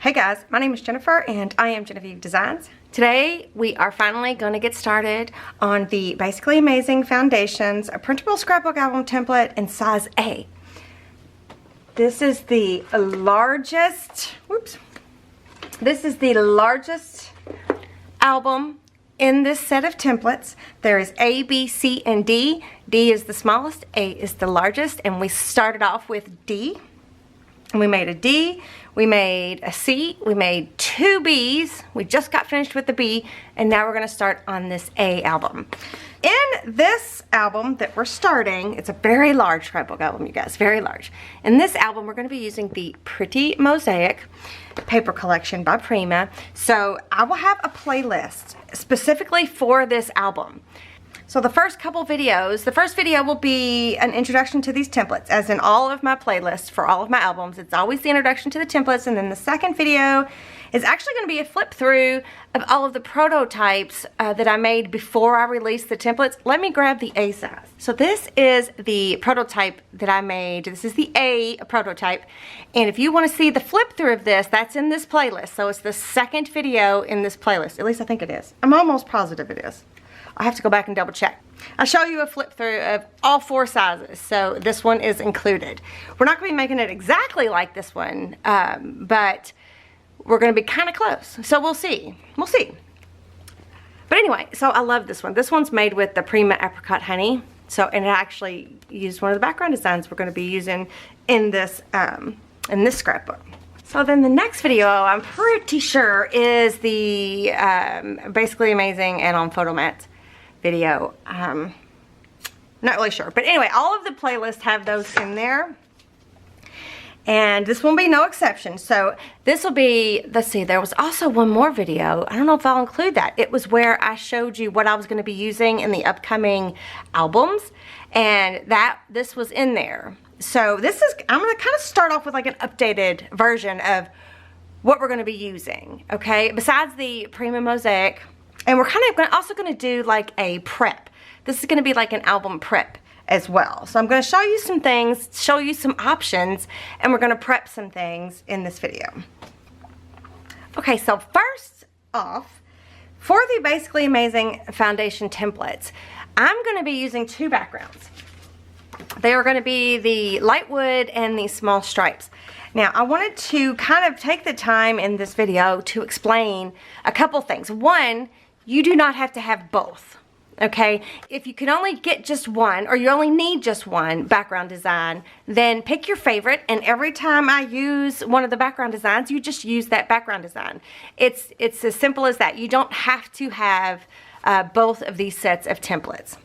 Hey guys, my name is Jennifer and I am Jenofeve Designs. Today we are finally going to get started on the Basically Amazing Foundations, a printable scrapbook album template in size A. This is the largest, album in this set of templates. There is A, B, C, and D. D is the smallest, A is the largest, and we started off with D. And we made a D, we made a C, we made two Bs, we just got finished with the B, and now we're going to start on this A album. In this album that we're starting, it's a very large scrapbook album, you guys, very large. In this album, we're going to be using the Pretty Mosaic paper collection by Prima. So I will have a playlist specifically for this album. So the first couple videos, the first video will be an introduction to these templates, as in all of my playlists for all of my albums. It's always the introduction to the templates, and then the second video is actually going to be a flip through of all of the prototypes that I made before I released the templates. Let me grab the A size. So this is the prototype that I made. This is the A prototype, and if you want to see the flip through of this, that's in this playlist. So it's the second video in this playlist. At least I think it is. I'm almost positive it is. I have to go back and double check. I'll show you a flip through of all four sizes, so this one is included. We're not going to be making it exactly like this one, but we're going to be kind of close, so we'll see. We'll see. But anyway, so I love this one. This one's made with the Prima Apricot Honey, so, and it actually used one of the background designs we're going to be using in this scrapbook. So then the next video, I'm pretty sure, is the Basically Amazing and on Photomat video. Not really sure, but anyway, all of the playlists have those in there, and this will be no exception. So this will be, let's see, there was also one more video. I don't know if I'll include that. It was where I showed you what I was going to be using in the upcoming albums, and this was in there. So this is, I'm going to kind of start off with like an updated version of what we're going to be using, okay, besides the Prima Mosaic. And we're kind of also going to do like a prep. This is going to be like an album prep as well. So I'm going to show you some things, show you some options, and we're going to prep some things in this video. Okay, so first off, for the Basically Amazing Foundation templates, I'm going to be using two backgrounds. They are going to be the light wood and the small stripes. Now, I wanted to kind of take the time in this video to explain a couple things. One, you do not have to have both, okay? If you can only get just one, or you only need just one background design, then pick your favorite, and every time I use one of the background designs, you just use that background design. It's as simple as that. You don't have to have both of these sets of templates.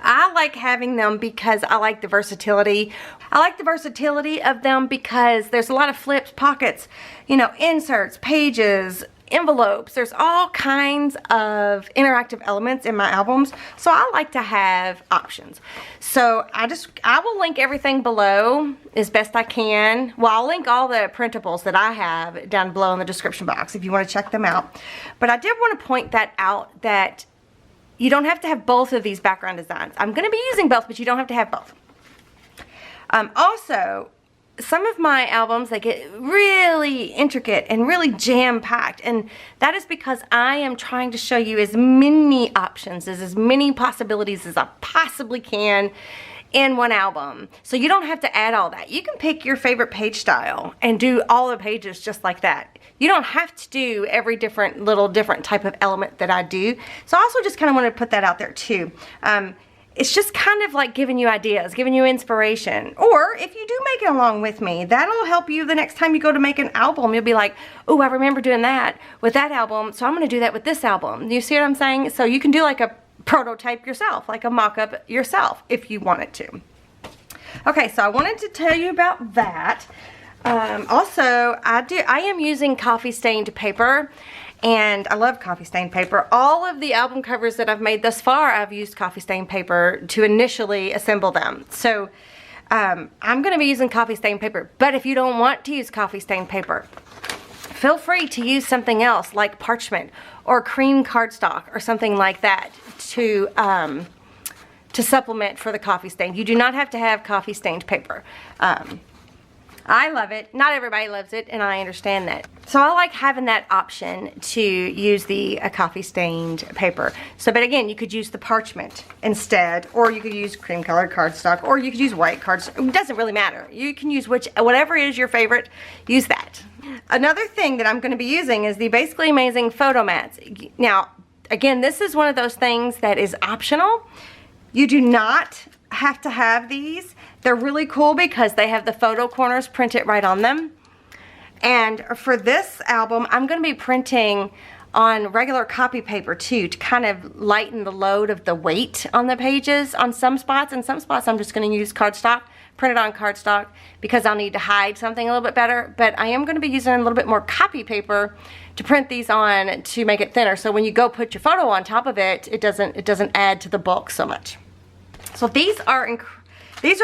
I like having them because I like the versatility. I like the versatility of them because there's a lot of flips, pockets, you know, inserts, pages, envelopes. There's all kinds of interactive elements in my albums, so I like to have options. So I will link everything below as best I can. Well, I'll link all the printables that I have down below in the description box if you want to check them out. But I did want to point that out, that you don't have to have both of these background designs. I'm going to be using both, but you don't have to have both. Also, some of my albums, they get really intricate and really jam-packed, and that is because I am trying to show you as many options, as many possibilities as I possibly can in one album. So you don't have to add all that. You can pick your favorite page style and do all the pages just like that. You don't have to do every different type of element that I do. So I also just kind of want to put that out there too. It's just kind of like giving you ideas, giving you inspiration. Or if you do make it along with me, that'll help you the next time you go to make an album. You'll be like, oh, I remember doing that with that album, so I'm going to do that with this album. You see what I'm saying? So you can do like a prototype yourself, like a mock-up yourself if you wanted to. Okay, so I wanted to tell you about that. Also, I am using coffee stained paper, and I love coffee stained paper. All of the album covers that I've made thus far, I've used coffee stained paper to initially assemble them. So I'm going to be using coffee stained paper, but if you don't want to use coffee stained paper, feel free to use something else like parchment or cream cardstock or something like that to supplement for the coffee stain. You do not have to have coffee stained paper. I love it. Not everybody loves it, and I understand that. So I like having that option to use the coffee stained paper. So, but again, you could use the parchment instead, or you could use cream colored cardstock, or you could use white cardstock. It doesn't really matter. You can use whatever is your favorite, use that. Another thing that I'm going to be using is the Basically Amazing photo mats. Now, again, this is one of those things that is optional. You do not have to have these. They're really cool because they have the photo corners printed right on them. And for this album, I'm going to be printing on regular copy paper too, to kind of lighten the load of the weight on the pages on some spots. And some spots I'm just going to use cardstock, print it on cardstock, because I'll need to hide something a little bit better. But I am going to be using a little bit more copy paper to print these on to make it thinner. So when you go put your photo on top of it, it doesn't add to the bulk so much. So these are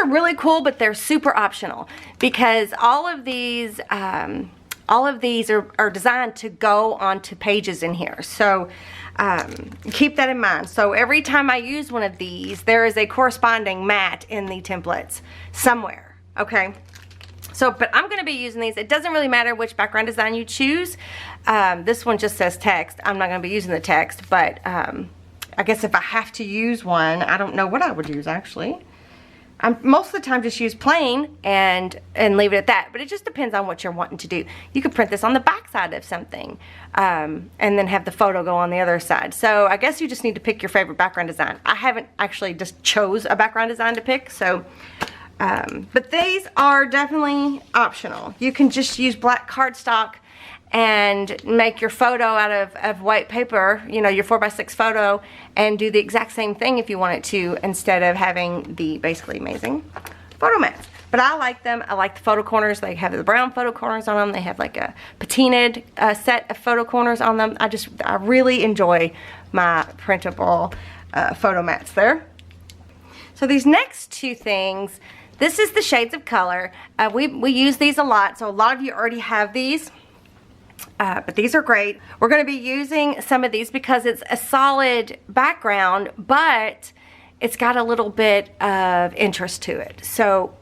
really cool, but they're super optional because all of these are designed to go onto pages in here. So keep that in mind. So every time I use one of these, there is a corresponding mat in the templates somewhere, okay? So, but I'm going to be using these. It doesn't really matter which background design you choose. This one just says text. I'm not going to be using the text, but I guess if I have to use one, I don't know what I would use actually. I most of the time just use plain and leave it at that, but it just depends on what you're wanting to do. You could print this on the back side of something and then have the photo go on the other side. So I guess you just need to pick your favorite background design. I haven't actually just chose a background design to pick, so but these are definitely optional. You can just use black cardstock and make your photo out of white paper, you know, your 4x6 photo, and do the exact same thing if you wanted to, instead of having the Basically Amazing photo mats. But I like them. I like the photo corners. They have the brown photo corners on them. They have like a patinaed set of photo corners on them. I really enjoy my printable photo mats there. So these next two things, this is the shades of color. We use these a lot, so a lot of you already have these. But these are great. We're going to be using some of these because it's a solid background, but it's got a little bit of interest to it. So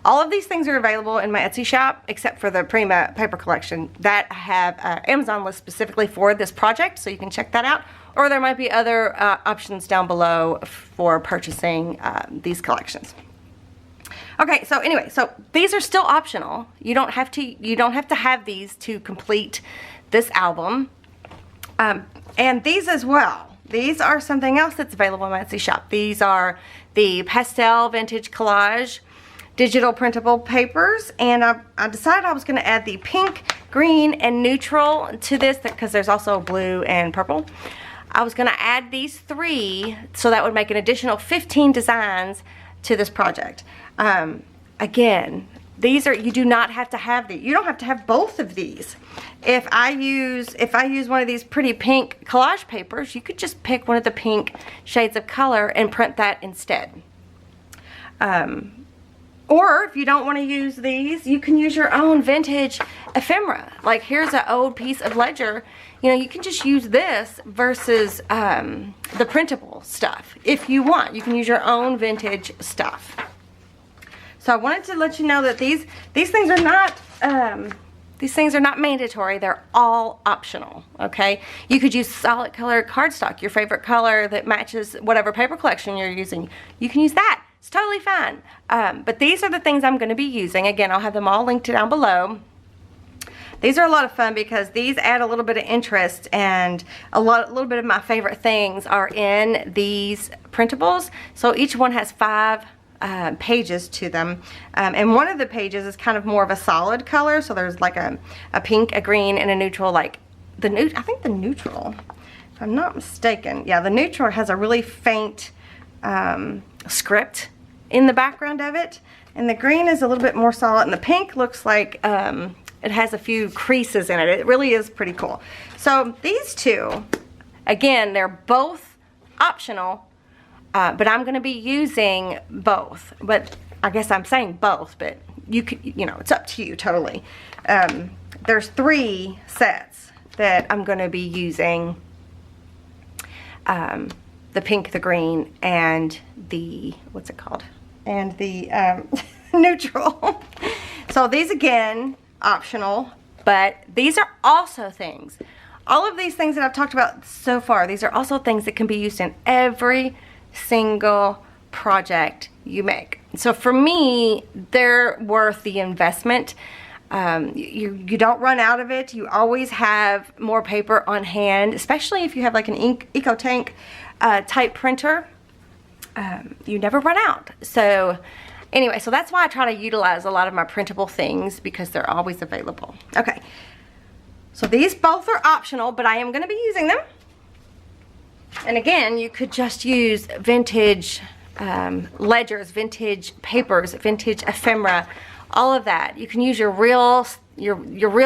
all of these things are available in my Etsy shop, except for the Prima paper collection that I have Amazon list specifically for this project, so you can check that out. Or there might be other options down below for purchasing these collections. Okay, so anyway, so these are still optional. You don't have to have these to complete this album. And these as well. These are something else that's available in my Etsy shop. These are the Pastel Vintage Collage digital printable papers, and I decided I was going to add the pink, green, and neutral to this because there's also blue and purple. I was going to add these three, so that would make an additional 15 designs to this project. Again, you do not have to have these. You don't have to have both of these. If I use one of these pretty pink collage papers, you could just pick one of the pink shades of color and print that instead. Or if you don't want to use these, you can use your own vintage ephemera. Like here's an old piece of ledger. You know, you can just use this versus the printable stuff. If you want, you can use your own vintage stuff. So I wanted to let you know that these things are not mandatory. They're all optional. Okay, you could use solid color cardstock, your favorite color that matches whatever paper collection you're using. You can use that. It's totally fine. But these are the things I'm going to be using. Again, I'll have them all linked down below. These are a lot of fun because these add a little bit of interest, and a little bit of my favorite things are in these printables. So each one has 5 pages to them, and one of the pages is kind of more of a solid color. So there's like a pink, a green, and a neutral. Like I think the neutral, if I'm not mistaken, yeah, the neutral has a really faint script in the background of it, and the green is a little bit more solid, and the pink looks like it has a few creases in it. It really is pretty cool. So these two, again, they're both optional, but I'm going to be using both. But I guess I'm saying both, but you know, it's up to you totally. There's 3 sets that I'm going to be using. The pink, the green, and the, what's it called? And the neutral. So these again, optional, but these are also things. All of these things that I've talked about so far, these are also things that can be used in every single project you make. So for me, they're worth the investment. You don't run out of it. You always have more paper on hand, especially if you have like an EcoTank type printer. You never run out. So anyway, so that's why I try to utilize a lot of my printable things, because they're always available. Okay, so these both are optional, but I am going to be using them. And again, you could just use vintage ledgers, vintage papers, vintage ephemera, all of that. You can use your real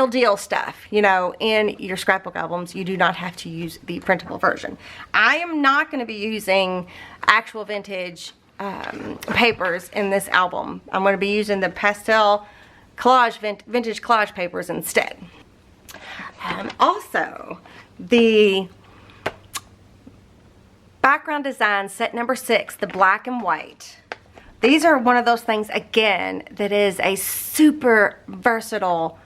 deal stuff, you know, in your scrapbook albums. You do not have to use the printable version. I am not going to be using actual vintage papers in this album. I'm going to be using the Pastel collage, vintage collage papers instead. Also, the background design set number 6, the black and white. These are one of those things, again, that is a super versatile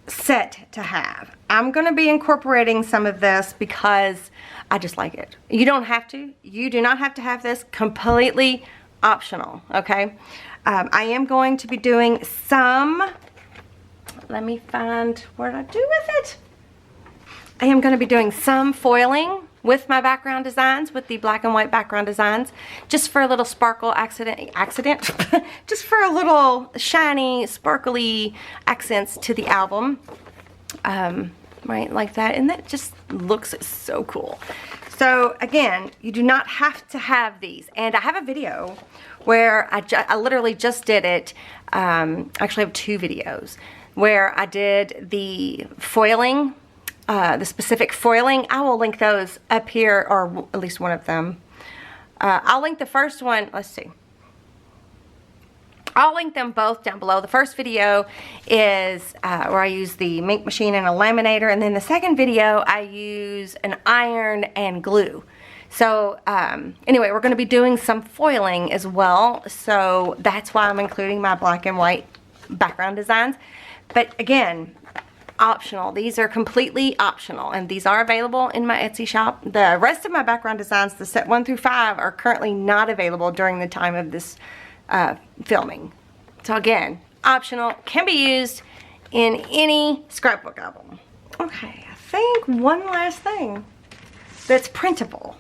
set to have. I'm going to be incorporating some of this because I just like it. You don't have to. You do not have to have this. Completely optional, okay? I am going to be doing some, let me find what I do with it. I am going to be doing some foiling with my background designs, with the black and white background designs, just for a little sparkle accident, just for a little shiny, sparkly accents to the album, right, like that, and that just looks so cool. So again, you do not have to have these, and I have a video where I literally just did it. Actually, I have 2 videos where I did the foiling. The specific foiling. I will link those up here, or at least one of them. I'll link the first one. Let's see. I'll link them both down below. The first video is where I use the ink machine and a laminator, and then the second video I use an iron and glue. So anyway, we're going to be doing some foiling as well, so that's why I'm including my black and white background designs. But again, optional. These are completely optional, and these are available in my Etsy shop. The rest of my background designs, the set 1 through 5, are currently not available during the time of this filming. So again, optional, can be used in any scrapbook album. Okay, I think one last thing that's printable.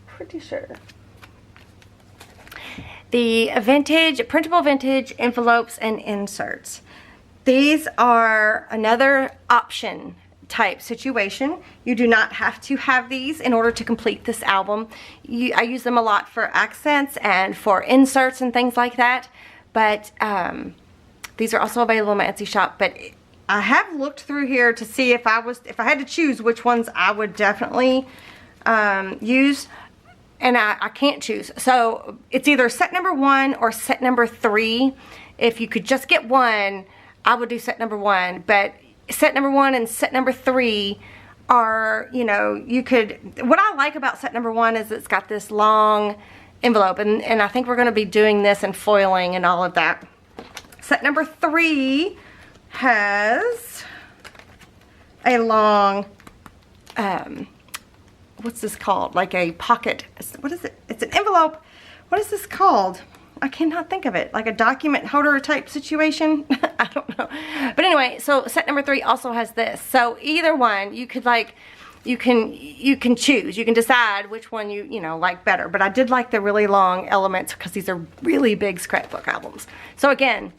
Pretty sure. The printable vintage envelopes and inserts. These are another option type situation. You do not have to have these in order to complete this album. I use them a lot for accents and for inserts and things like that, but these are also available in my Etsy shop. But I have looked through here to see if I had to choose which ones I would definitely use, and I can't choose. So it's either set number 1 or set number 3. If you could just get one, I would do set number 1, but set number 1 and set number 3 are, you know, you could, what I like about set number 1 is it's got this long envelope, and I think we're going to be doing this and foiling and all of that. Set number 3 has a long, what's this called? Like a pocket, what is it? It's an envelope. What is this called? I cannot think of it. Like a document holder type situation. I don't know. But anyway, so set number 3 also has this. So either one, you could like, you can choose. You can decide which one you know like better. But I did like the really long elements because these are really big scrapbook albums. So again,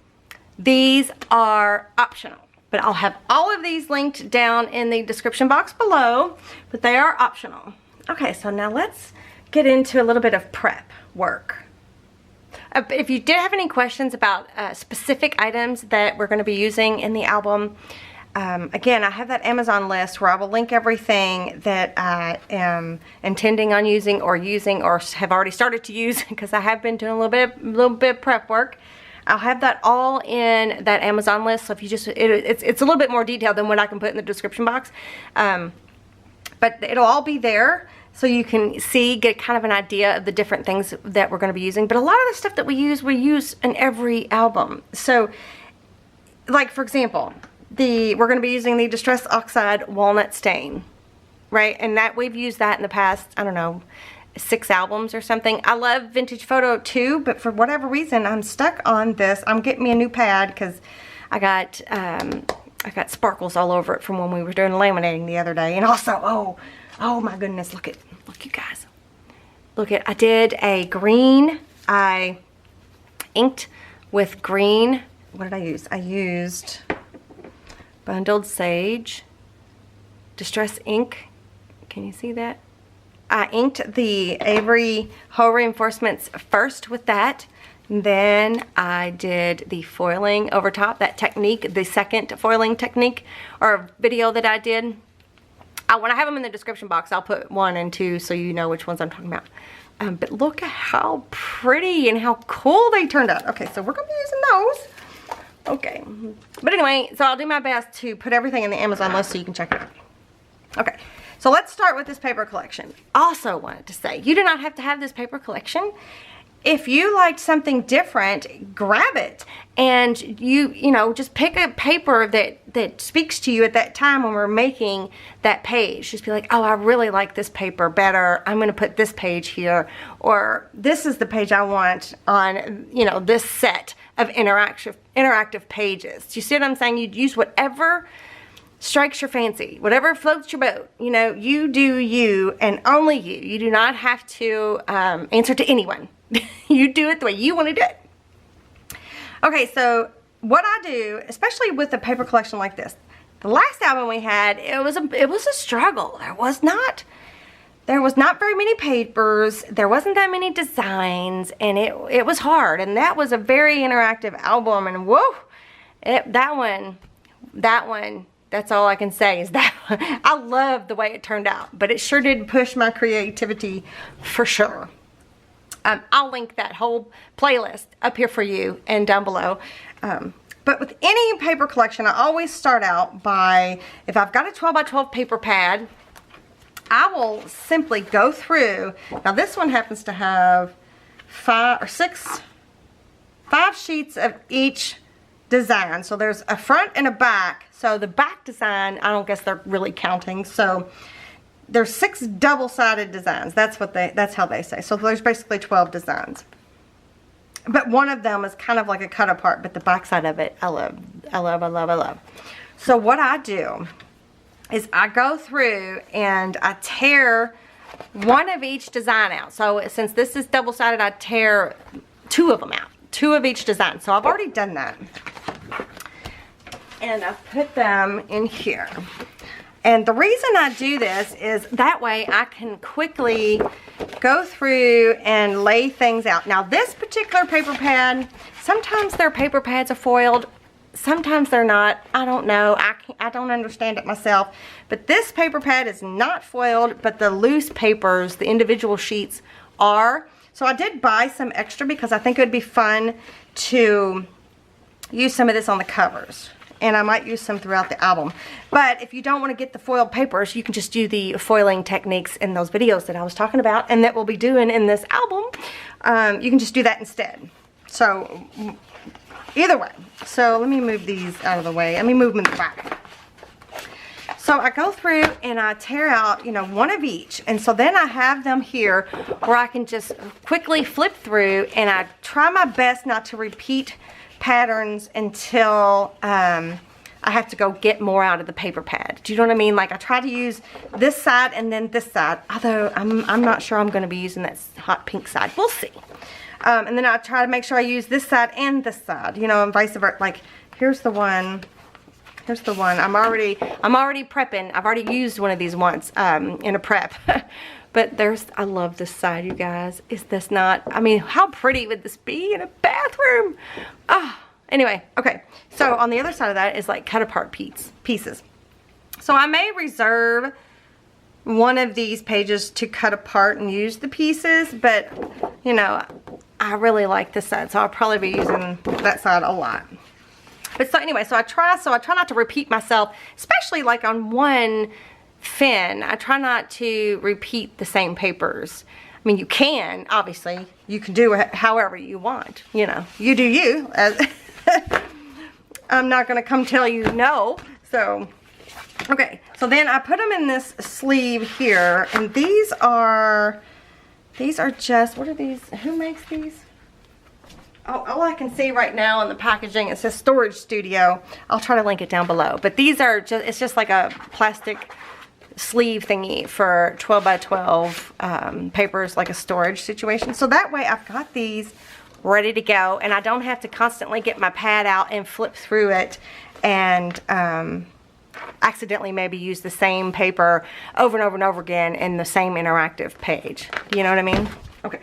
these are optional. But I'll have all of these linked down in the description box below. But they are optional. Okay, so now let's get into a little bit of prep work. If you did have any questions about specific items that we're going to be using in the album, again, I have that Amazon list where I will link everything that I am intending on using or have already started to use, because I have been doing a little bit of prep work. I'll have that all in that Amazon list. So if you just, it's a little bit more detailed than what I can put in the description box, but it'll all be there. so you can see, get kind of an idea of the different things that we're going to be using. But a lot of the stuff that we use in every album. So, like for example, we're going to be using the Distress Oxide Walnut Stain, right? And that we've used that in the past, I don't know, 6 albums or something. I love Vintage Photo too, but for whatever reason, I'm stuck on this. I'm getting me a new pad because I got sparkles all over it from when we were doing laminating the other day. And also, oh my goodness, look you guys. I did a green. I inked with green. What did I use? I used Bundled Sage, Distress Ink. Can you see that? I inked the Avery Hole Reinforcements first with that. Then I did the foiling over top, that technique, the second foiling technique or video that I did. When I have them in the description box, I'll put 1 and 2 so you know which ones I'm talking about. But look at how pretty and how cool they turned out. Okay, so we're going to be using those. Okay. But anyway, so I'll do my best to put everything in the Amazon list so you can check it out. Okay. So let's start with this paper collection. Also wanted to say, you do not have to have this paper collection. If you liked something different, grab it, and you know, just pick a paper that speaks to you at that time when we're making that page. Just be like, oh, I really like this paper better. I'm going to put this page here, or this is the page I want on, you know, this set of interactive pages. Do you see what I'm saying? You'd use whatever strikes your fancy, whatever floats your boat. You know, you do you and only you. You do not have to answer to anyone. You do it the way you want to do it. Okay, so what I do, especially with a paper collection like this, the last album we had, it was a struggle. There was not very many papers. There wasn't that many designs, and it was hard. And that was a very interactive album. And whoa, that one. That's all I can say is that one. I love the way it turned out, but it sure did push my creativity for sure. I'll link that whole playlist up here for you and down below. But with any paper collection, I always start out by, if I've got a 12 by 12 paper pad, I will simply go through. Now this one happens to have 5 sheets of each design. So there's a front and a back. So the back design, I don't guess they're really counting. So there's 6 double-sided designs. That's how they say. So there's basically 12 designs. But one of them is kind of like a cut apart, but the back side of it, I love. So what I do is I go through and I tear one of each design out. So since this is double-sided, I tear 2 of them out. 2 of each design. So I've already done that. And I put them in here. And the reason I do this is that way I can quickly go through and lay things out. Now this particular paper pad, sometimes their paper pads are foiled, sometimes they're not. I don't know. I don't understand it myself. But this paper pad is not foiled, but the loose papers, the individual sheets are. So I did buy some extra because I think it would be fun to use some of this on the covers. And I might use some throughout the album. But if you don't want to get the foiled papers, you can just do the foiling techniques in those videos that I was talking about and that we'll be doing in this album. You can just do that instead. So, either way. So, let me move these out of the way. Let me move them in the back. So, I go through and I tear out, you know, one of each. And so then I have them here where I can just quickly flip through and I try my best not to repeat patterns until I have to go get more out of the paper pad. Do you know what I mean? Like I try to use this side and then this side, although I'm not sure I'm going to be using that hot pink side. We'll see. And then I try to make sure I use this side and this side, you know, and vice versa. Like here's the one. Here's the one. I'm already prepping. I've already used one of these once in a prep. But I love this side, you guys. Is this not, I mean, how pretty would this be in a bathroom? Oh, anyway, okay. So on the other side of that is like cut apart pieces. So I may reserve one of these pages to cut apart and use the pieces, but you know, I really like this side, so I'll probably be using that side a lot. But so anyway, so I try not to repeat myself, especially like on one thin. I try not to repeat the same papers. I mean, you can, obviously. You can do it however you want. You know, you do you. I'm not going to come tell you no. So, okay. So then I put them in this sleeve here. And these are just, what are these? Who makes these? Oh, all I can see right now in the packaging, it says Storage Studio. I'll try to link it down below. But these are just, it's just like a plastic sleeve thingy for 12 by 12 papers, like a storage situation. So that way I've got these ready to go, and I don't have to constantly get my pad out and flip through it and accidentally maybe use the same paper over and over and over again in the same interactive page. Do you know what I mean? Okay.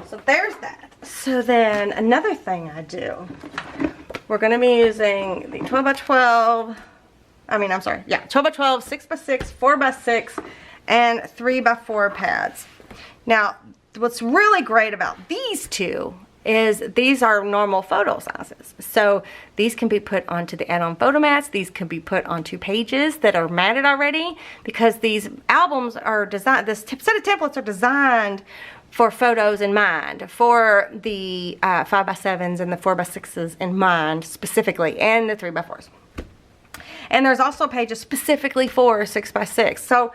So there's that. So then another thing I do, we're going to be using the 12 by 12, 12 by 12, 6 by 6, 4 by 6, and 3 by 4 pads. Now, what's really great about these two is these are normal photo sizes. So these can be put onto the add-on photo mats. These can be put onto pages that are matted already, because these albums are designed, this set of templates are designed for photos in mind, for the 5 by 7s and the 4 by 6s in mind specifically, and the 3 by 4s. And there's also pages specifically for 6 by 6. So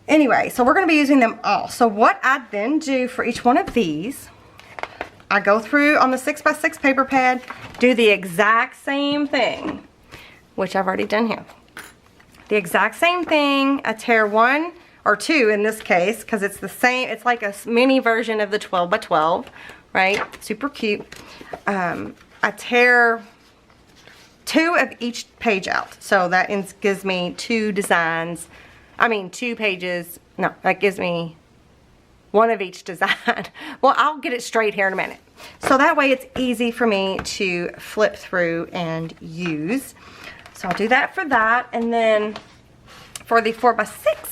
anyway, so we're going to be using them all. So what I then do for each one of these, I go through on the 6 by 6 paper pad, do the exact same thing, which I've already done here. The exact same thing. I tear 1 or 2 in this case, because it's the same, it's like a mini version of the 12 by 12, right? Super cute. I tear 2 of each page out. So that gives me 2 designs. I mean 2 pages. No, that gives me 1 of each design. Well, I'll get it straight here in a minute. So that way it's easy for me to flip through and use. So I'll do that for that. And then for the 4 by 6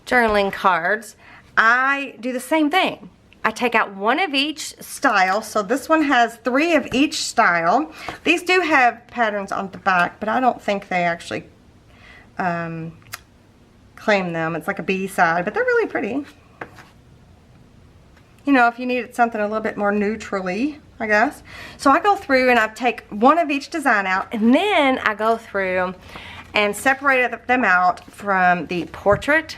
journaling cards, I do the same thing. I take out 1 of each style. So this one has 3 of each style. These do have patterns on the back, but I don't think they actually claim them. It's like a B-side, but they're really pretty. You know, if you needed something a little bit more neutrally, I guess. So I go through and I take 1 of each design out, and then I go through and separate them out from the portrait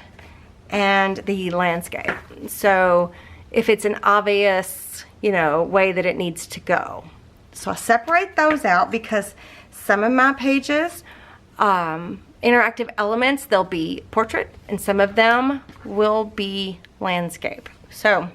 and the landscape. So if it's an obvious, you know, way that it needs to go. So I separate those out because some of my pages, interactive elements, they'll be portrait, and some of them will be landscape. So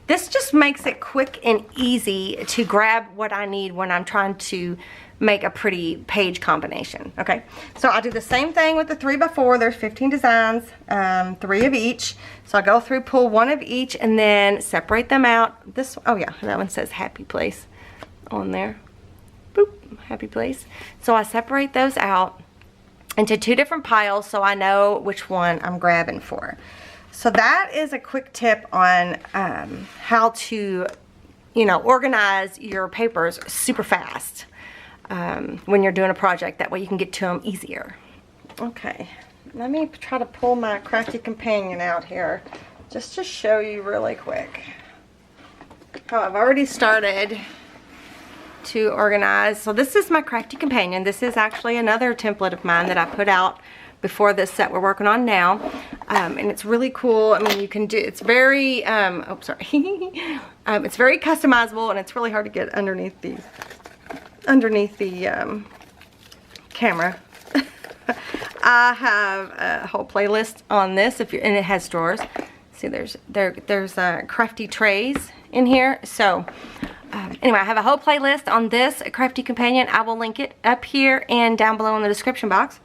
this just makes it quick and easy to grab what I need when I'm trying to make a pretty page combination. Okay, so I do the same thing with the 3 by 4. There's 15 designs, 3 of each. So I go through, pull 1 of each, and then separate them out. This, oh yeah, that one says Happy Place on there. Boop, Happy Place. So I separate those out into 2 different piles so I know which one I'm grabbing for. So that is a quick tip on how to, you know, organize your papers super fast when you're doing a project. That way you can get to them easier. Okay, let me try to pull my Crafty Companion out here just to show you really quick. Oh, I've already started to organize. So this is my Crafty Companion. This is actually another template of mine that I put out before this set we're working on now, and it's really cool. I mean, you can do, it's very oh sorry it's very customizable, and it's really hard to get underneath the camera. I have a whole playlist on this, and it has drawers. See, there's crafty trays in here. So anyway, I have a whole playlist on this Crafty Companion. I will link it up here and down below in the description box.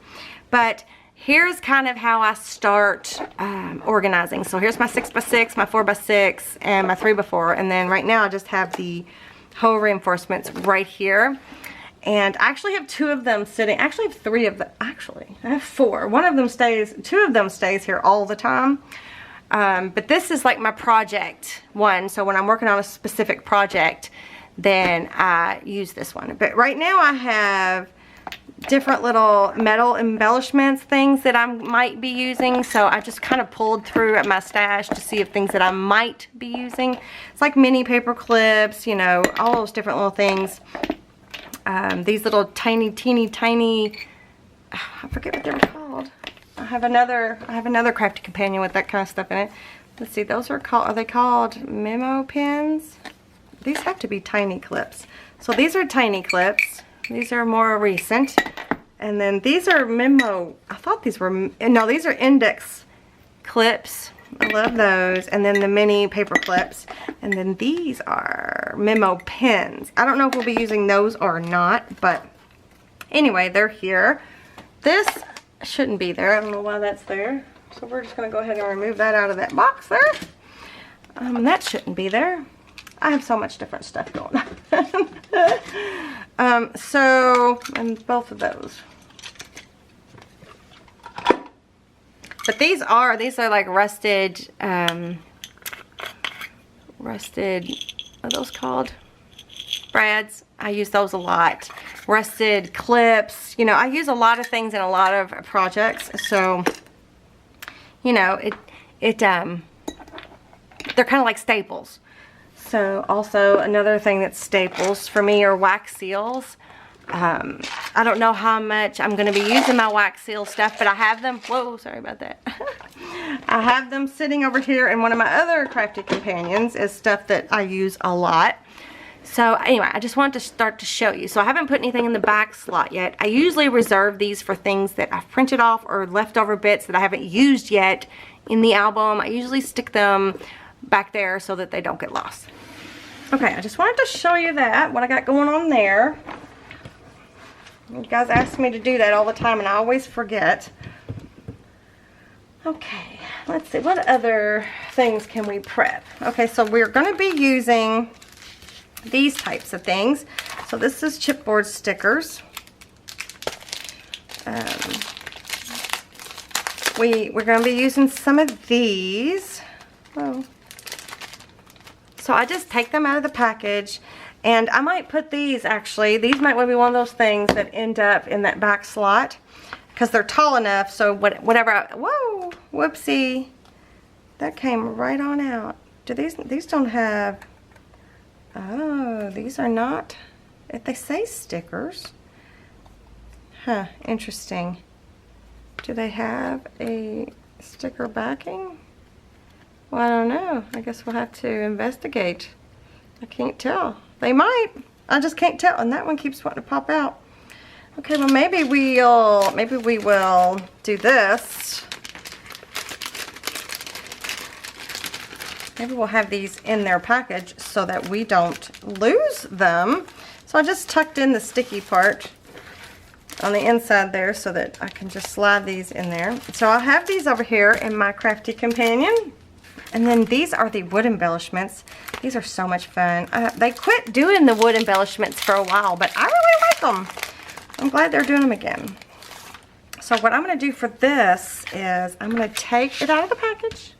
But here's kind of how I start organizing. So here's my 6 by 6, my 4 by 6, and my 3 by 4. And then right now I just have the whole reinforcements right here. And I actually have 2 of them sitting. I actually have 3 of them. Actually, I have 4. 2 of them stays here all the time. But this is like my project one. So when I'm working on a specific project, then I use this one. But right now I have different little metal embellishments, things that I might be using. So I just kind of pulled through at my stash to see if things that I might be using. It's like mini paper clips, you know, all those different little things. These little tiny, teeny, tiny, I forget what they were called. I have another crafty companion with that kind of stuff in it. Let's see, those are they called memo pins? These have to be tiny clips. So these are tiny clips. These are more recent. And then these are memo, I thought these were, no, these are index clips. I love those. And then the mini paper clips. And then these are memo pins. I don't know if we'll be using those or not, but anyway, they're here. This shouldn't be there. I don't know why that's there. So we're just going to go ahead and remove that out of that box there. That shouldn't be there. I have so much different stuff going on. And both of those. But these are like rusted, what are those called? Brads. I use those a lot. Rusted clips. You know, I use a lot of things in a lot of projects. So, you know, they're kind of like staples. So also another thing that's staples for me are wax seals. I don't know how much I'm going to be using my wax seal stuff, but I have them. Whoa, sorry about that. I have them sitting over here, and one of my other crafty companions is stuff that I use a lot. So anyway, I just wanted to start to show you. So I haven't put anything in the back slot yet. I usually reserve these for things that I've printed off or leftover bits that I haven't used yet in the album. I usually stick them back there so that they don't get lost. Okay, I just wanted to show you that, what I got going on there. You guys ask me to do that all the time, and I always forget. Okay, let's see, what other things can we prep? Okay, so we're going to be using these types of things. So this is chipboard stickers. We're going to be using some of these. Oh. So I just take them out of the package, and I might put these, actually, these might be one of those things that end up in that back slot because they're tall enough, so whatever, whoa, whoopsie, that came right on out. Do these don't have, oh, these are not, if they say stickers, huh, interesting. Do they have a sticker backing? Well, I don't know. I guess we'll have to investigate. I can't tell. They might. I just can't tell. And that one keeps wanting to pop out. Okay, well maybe we will do this. Maybe we'll have these in their package so that we don't lose them. So I just tucked in the sticky part on the inside there so that I can just slide these in there. So I'll have these over here in my crafty companion. And then these are the wood embellishments. These are so much fun. They quit doing the wood embellishments for a while, but I really like them. I'm glad they're doing them again. So what I'm going to do for this is I'm going to take it out of the package.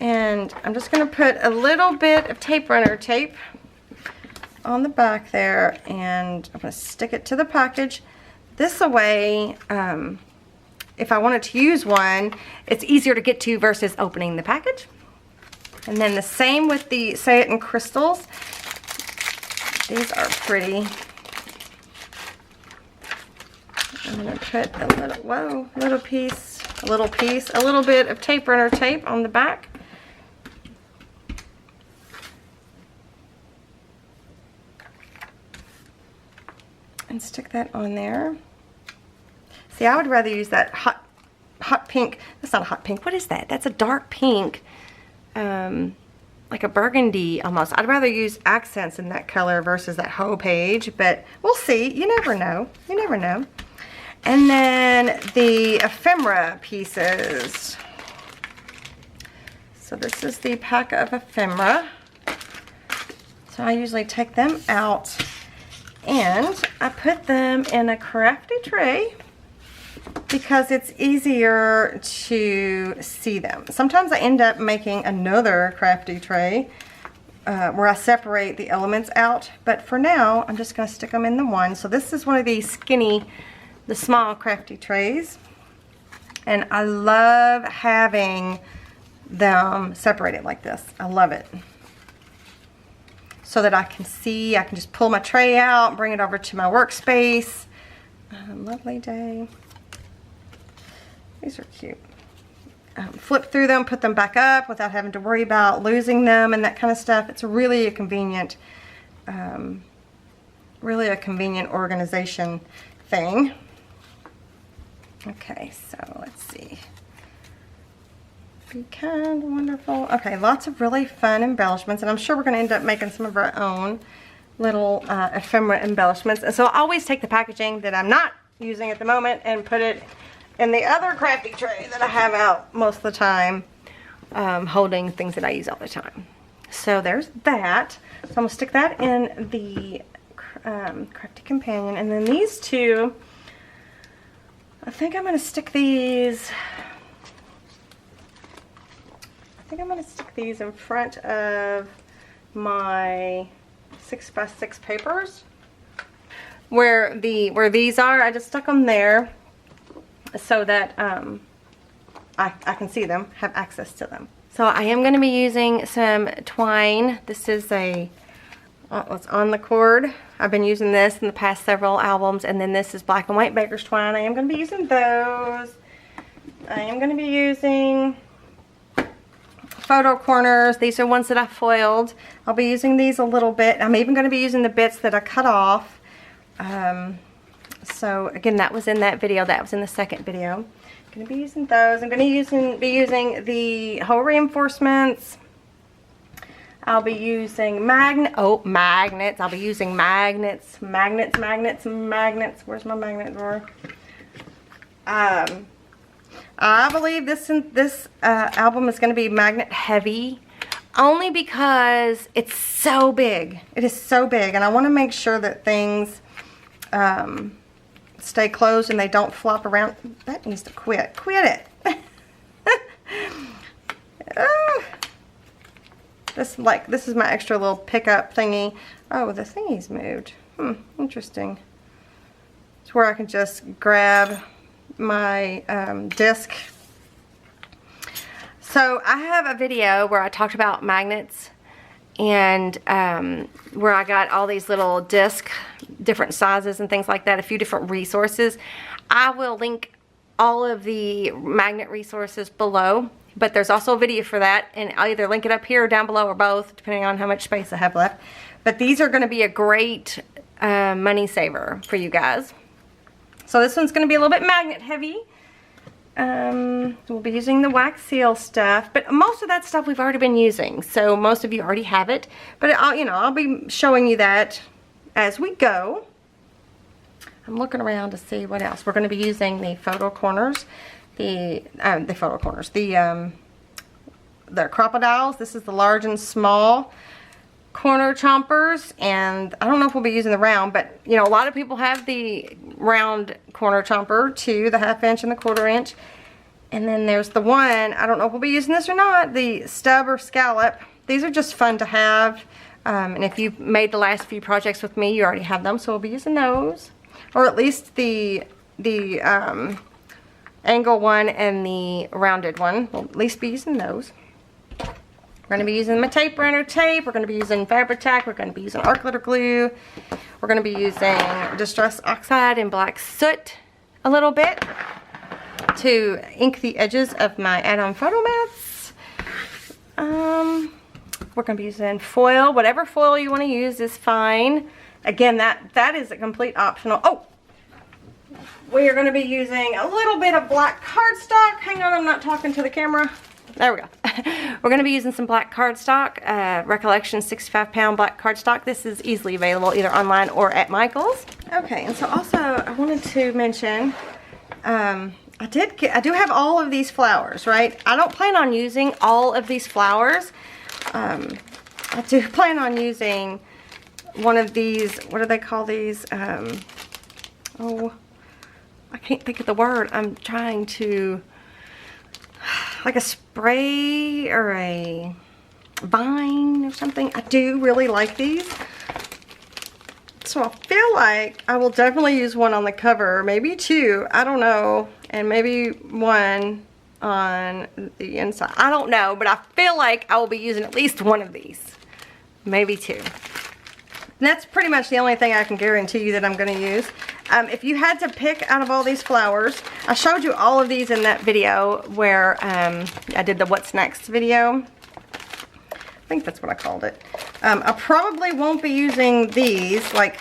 And I'm just going to put a little bit of tape runner tape on the back there. And I'm going to stick it to the package. This way, if I wanted to use one, it's easier to get to versus opening the package. And then the same with the Say It in Crystals. These are pretty. I'm going to put a little, whoa, a little bit of tape runner tape on the back. And stick that on there. See, I would rather use that hot pink. That's not a hot pink. What is that? That's a dark pink. Like a burgundy almost. I'd rather use accents in that color versus that whole page. But we'll see. You never know. You never know. And then the Ephemera Pieces. So this is the pack of Ephemera. So I usually take them out. And I put them in a crafty tray because it's easier to see them. Sometimes I end up making another crafty tray where I separate the elements out. But for now, I'm just going to stick them in the one. So this is one of these skinny, the small crafty trays. And I love having them separated like this. I love it. So that I can see, I can just pull my tray out, bring it over to my workspace. Lovely day. These are cute. Flip through them, put them back up without having to worry about losing them and that kind of stuff. It's really a convenient, organization thing. Okay, so let's see. Be kind, wonderful. Okay, lots of really fun embellishments, and I'm sure we're going to end up making some of our own little ephemera embellishments. And so I always take the packaging that I'm not using at the moment and put it in the other crafty tray that I have out most of the time, holding things that I use all the time. So there's that. So I'm going to stick that in the crafty companion, and then these two, I think I'm going to stick these. I think I'm going to stick these in front of my 6x6 papers. Where these are, I just stuck them there so that I can see them, have access to them. So I am going to be using some twine. This is it's on the cord. I've been using this in the past several albums, and then this is black and white baker's twine. I am going to be using those. I am going to be using photo corners. These are ones that I foiled. I'll be using these a little bit. I'm even going to be using the bits that I cut off. So again, that was in that video. That was in the second video. I'm going to be using those. I'm going to be using the hole reinforcements. I'll be using magnets. I'll be using magnets. Magnets. Where's my magnet drawer? I believe this album is going to be magnet heavy, only because it's so big. It is so big, and I want to make sure that things stay closed and they don't flop around. That needs to quit. Quit it. This is my extra little pickup thingy. Oh, the thingy's moved. Interesting. It's where I can just grab my disc. So I have a video where I talked about magnets, and where I got all these little discs, different sizes and things like that, a few different resources. I will link all of the magnet resources below, but there's also a video for that, and I'll either link it up here or down below or both, depending on how much space I have left. But these are going to be a great money saver for you guys. So this one's going to be a little bit magnet heavy. We'll be using the wax seal stuff, but most of that stuff we've already been using, so most of you already have it. But I'll be showing you that as we go. I'm looking around to see what else. We're going to be using the photo corners, the crocodiles. This is the large and small corner chompers, and I don't know if we'll be using the round, but a lot of people have the round corner chomper too, the 1/2 inch and the 1/4 inch. And then there's the one, I don't know if we'll be using this or not, the stub or scallop. These are just fun to have, and if you've made the last few projects with me, you already have them, so we'll be using those, or at least the angle one and the rounded one. We'll at least be using those. We're going to be using my tape runner tape. We're going to be using Fabri-Tac. We're going to be using arc glitter glue. We're going to be using Distress Oxide and black soot a little bit to ink the edges of my add-on photo mats. We're going to be using foil. Whatever foil you want to use is fine. Again, that is a complete optional. Oh! We are going to be using a little bit of black cardstock. Hang on, I'm not talking to the camera. There we go. We're going to be using some black cardstock, Recollection 65-pound black cardstock. This is easily available either online or at Michael's. Okay, and so also I wanted to mention, I do have all of these flowers, right? I don't plan on using all of these flowers. I do plan on using one of these, what do they call these? Oh, I can't think of the word. I'm trying to, like a spray or a vine or something. I do really like these. So I feel like I will definitely use one on the cover, maybe two, I don't know, and maybe one on the inside. I don't know, but I feel like I will be using at least one of these, maybe two. And that's pretty much the only thing I can guarantee you that I'm going to use. If you had to pick out of all these flowers, I showed you all of these in that video where I did the what's next video. I think that's what I called it. I probably won't be using these, like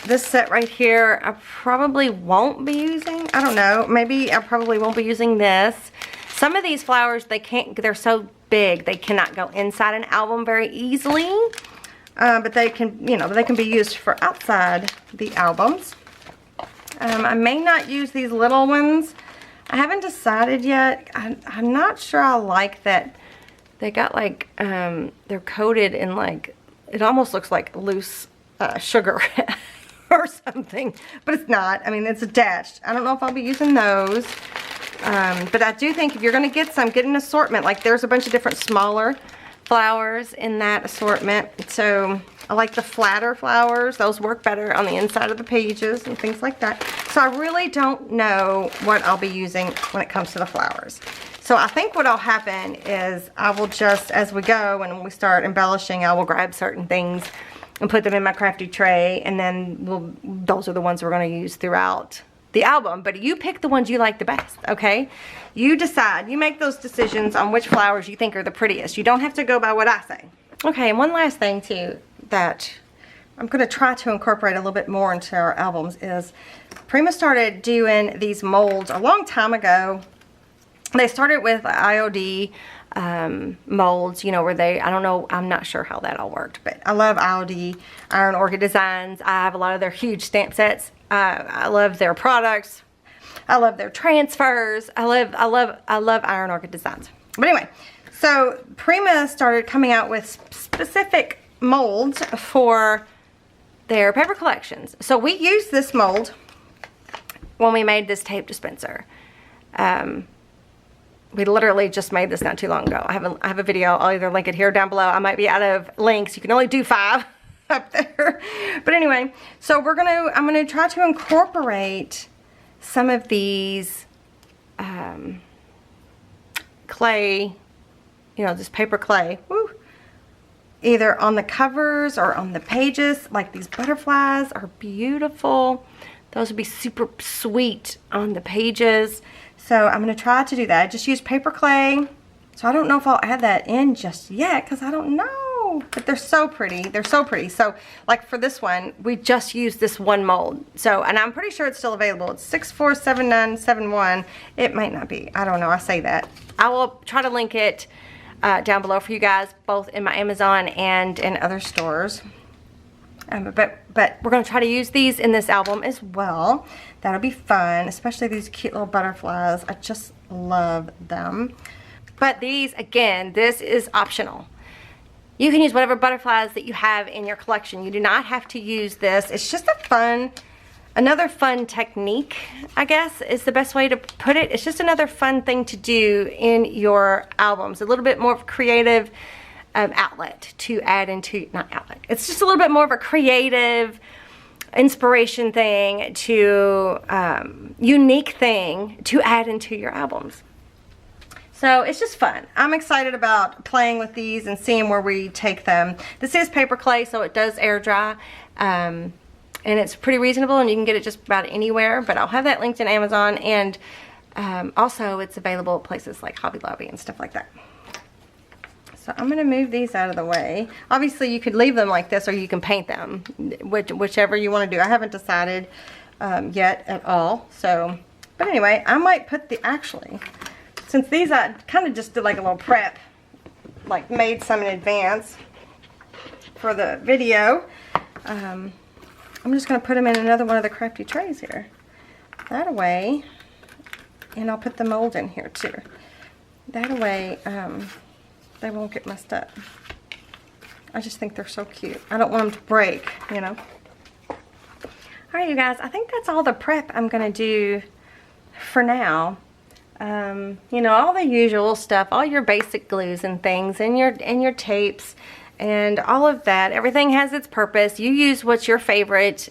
this set right here. I probably won't be using, I don't know, maybe I probably won't be using this. Some of these flowers, they're so big, they cannot go inside an album very easily. But they can, you know, they can be used for outside the albums. I may not use these little ones. I haven't decided yet. I'm not sure I like that. They got like, they're coated in like, it almost looks like loose sugar or something, but it's not. I mean, it's attached. I don't know if I'll be using those. But I do think if you're going to get some, get an assortment. Like there's a bunch of different smaller flowers in that assortment. So I like the flatter flowers. Those work better on the inside of the pages and things like that. So I really don't know what I'll be using when it comes to the flowers. So I think what'll happen is I will just, as we go and when we start embellishing, I will grab certain things and put them in my crafty tray, and then those are the ones we're going to use throughout the album. But you pick the ones you like the best, okay? You decide. You make those decisions on which flowers you think are the prettiest. You don't have to go by what I say. Okay, and one last thing too that I'm going to try to incorporate a little bit more into our albums is Prima started doing these molds a long time ago. They started with IOD molds, you know, where I don't know, I'm not sure how that all worked, but I love IOD, Iron Orchid Designs. I have a lot of their huge stamp sets. I love their products. I love their transfers. I love Iron Orchid Designs. But anyway, so Prima started coming out with specific molds for their paper collections. So we used this mold when we made this tape dispenser. We literally just made this not too long ago. I have a video. I'll either link it here or down below. I might be out of links. You can only do 5 up there. But anyway, so I'm gonna try to incorporate some of these clay, you know, this paper clay, either on the covers or on the pages. Like these butterflies are beautiful. Those would be super sweet on the pages. So I'm going to try to do that. I just used paper clay. So I don't know if I'll add that in just yet because I don't know. But they're so pretty. They're so pretty. So like for this one, we just used this one mold. So, and I'm pretty sure it's still available. It's 647971. It might not be. I don't know. I say that. I will try to link it down below for you guys, both in my Amazon and in other stores. But we're going to try to use these in this album as well. That'll be fun, especially these cute little butterflies. I just love them. But these, again, this is optional. You can use whatever butterflies that you have in your collection. You do not have to use this. It's just another fun technique, I guess, is the best way to put it. It's just another fun thing to do in your albums. A little bit more of a creative outlet to add into, not outlet. It's just a little bit more of a creative inspiration thing to, unique thing to add into your albums. So it's just fun. I'm excited about playing with these and seeing where we take them. This is paper clay, so it does air dry. And it's pretty reasonable, and you can get it just about anywhere, but I'll have that linked in Amazon, and also it's available at places like Hobby Lobby and stuff like that. So I'm going to move these out of the way. Obviously you could leave them like this or you can paint them, whichever you want to do. I haven't decided yet at all. So, but anyway, I might put actually, since these I kind of just did like a little prep, like made some in advance for the video. I'm just going to put them in another one of the crafty trays here. That way, and I'll put the mold in here too. That way, they won't get messed up. I just think they're so cute. I don't want them to break, you know. Alright, you guys, I think that's all the prep I'm going to do for now. you know, all the usual stuff, all your basic glues and things, and your tapes, and all of that. Everything has its purpose. You use what's your favorite.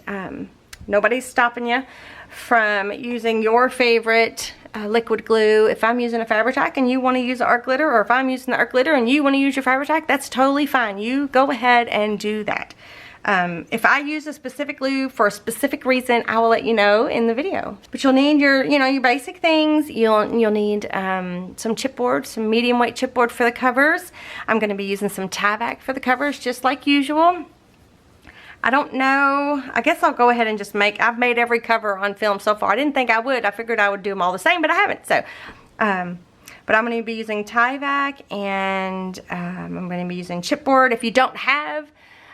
Nobody's stopping you from using your favorite liquid glue. If I'm using a Fabri-Tac and you want to use art glitter, or if I'm using the art glitter and you want to use your Fabri-Tac, that's totally fine. You go ahead and do that. If I use a specific glue for a specific reason, I will let you know in the video. But you'll need your, you know, your basic things. You'll need some chipboard, some medium weight chipboard for the covers. I'm going to be using some Tyvek for the covers, just like usual. I don't know. I guess I'll go ahead and just I've made every cover on film so far. I didn't think I would. I figured I would do them all the same, but I haven't. So, but I'm going to be using Tyvek, and I'm going to be using chipboard. If you don't have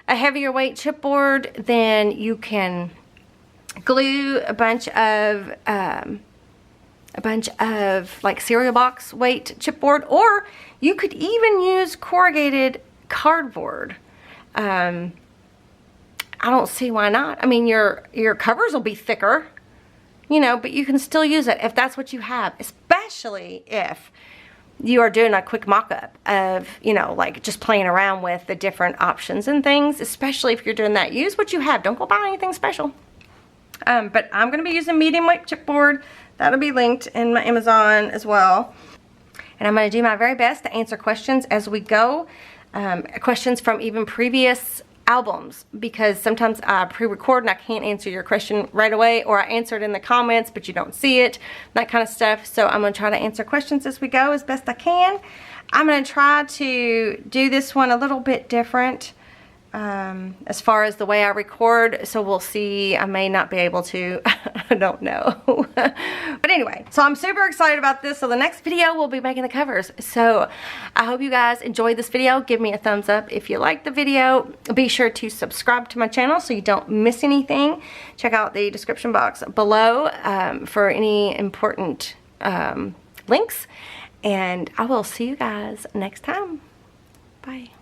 a heavier weight chipboard, then you can glue a bunch of like cereal box weight chipboard, or you could even use corrugated cardboard. I don't see why not. I mean, your covers will be thicker, you know, but you can still use it if that's what you have, especially if you are doing a quick mock-up of, you know, like just playing around with the different options and things. Especially if you're doing that, use what you have. Don't go buy anything special. But I'm going to be using medium weight chipboard. That'll be linked in my Amazon as well. And I'm going to do my very best to answer questions as we go. Questions from even previous albums, because sometimes I pre-record and I can't answer your question right away, or I answer it in the comments but you don't see it, that kind of stuff. So I'm going to try to answer questions as we go as best I can. I'm going to try to do this one a little bit different as far as the way I record, so we'll see. I may not be able to. I don't know. But anyway, so I'm super excited about this. So the next video we'll be making the covers. So I hope you guys enjoyed this video. Give me a thumbs up if you liked the video. Be sure to subscribe to my channel so you don't miss anything. Check out the description box below for any important links. And I will see you guys next time. Bye.